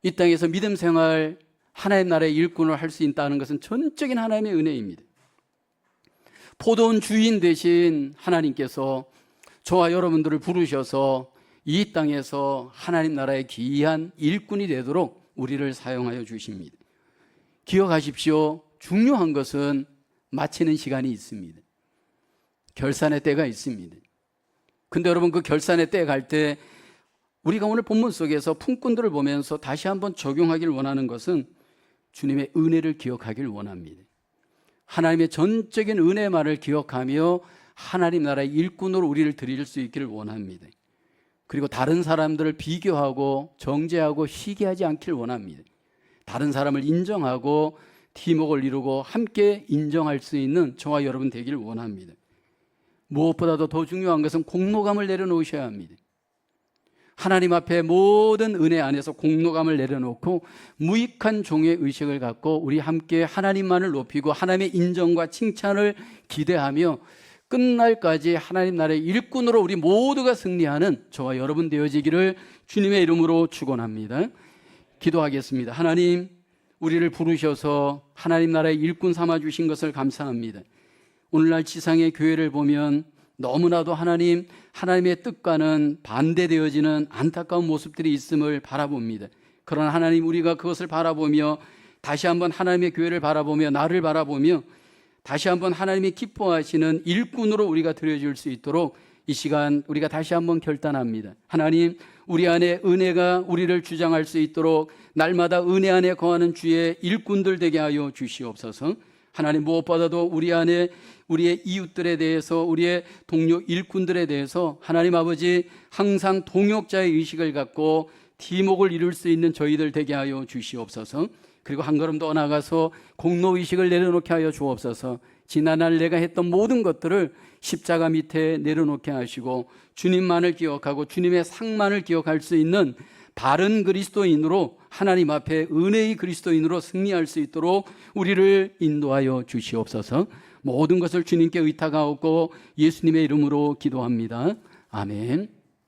이 땅에서 믿음 생활, 하나님 나라의 일꾼을 할 수 있다는 것은 전적인 하나님의 은혜입니다. 포도원 주인 대신 하나님께서 저와 여러분들을 부르셔서 이 땅에서 하나님 나라의 귀한 일꾼이 되도록 우리를 사용하여 주십니다. 기억하십시오. 중요한 것은 마치는 시간이 있습니다. 결산의 때가 있습니다. 근데 여러분, 그 결산의 때에 갈 때 우리가 오늘 본문 속에서 품꾼들을 보면서 다시 한번 적용하기를 원하는 것은 주님의 은혜를 기억하기를 원합니다. 하나님의 전적인 은혜만을 기억하며 하나님 나라의 일꾼으로 우리를 드릴 수 있기를 원합니다. 그리고 다른 사람들을 비교하고 정죄하고 시기하지 않기를 원합니다. 다른 사람을 인정하고 팀워크를 이루고 함께 인정할 수 있는 저와 여러분 되기를 원합니다. 무엇보다도 더 중요한 것은 공로감을 내려놓으셔야 합니다. 하나님 앞에 모든 은혜 안에서 공로감을 내려놓고 무익한 종의 의식을 갖고 우리 함께 하나님만을 높이고 하나님의 인정과 칭찬을 기대하며 끝날까지 하나님 나라의 일꾼으로 우리 모두가 승리하는 저와 여러분 되어지기를 주님의 이름으로 축원합니다. 기도하겠습니다. 하나님, 우리를 부르셔서 하나님 나라의 일꾼 삼아 주신 것을 감사합니다. 오늘날 지상의 교회를 보면 너무나도 하나님의 뜻과는 반대되어지는 안타까운 모습들이 있음을 바라봅니다. 그러나 하나님, 우리가 그것을 바라보며 다시 한번 하나님의 교회를 바라보며 나를 바라보며 다시 한번 하나님이 기뻐하시는 일꾼으로 우리가 드려질 수 있도록 이 시간 우리가 다시 한번 결단합니다. 하나님, 우리 안에 은혜가 우리를 주장할 수 있도록 날마다 은혜 안에 거하는 주의 일꾼들 되게 하여 주시옵소서. 하나님, 무엇보다도 우리 안에 우리의 이웃들에 대해서, 우리의 동료 일꾼들에 대해서 하나님 아버지 항상 동역자의 의식을 갖고 팀워크를 이룰 수 있는 저희들 되게 하여 주시옵소서. 그리고 한 걸음 더 나아가서 공로의식을 내려놓게 하여 주옵소서. 지난날 내가 했던 모든 것들을 십자가 밑에 내려놓게 하시고 주님만을 기억하고 주님의 상만을 기억할 수 있는 바른 그리스도인으로 하나님 앞에 은혜의 그리스도인으로 승리할 수 있도록 우리를 인도하여 주시옵소서. 모든 것을 주님께 의탁하고 예수님의 이름으로 기도합니다. 아멘.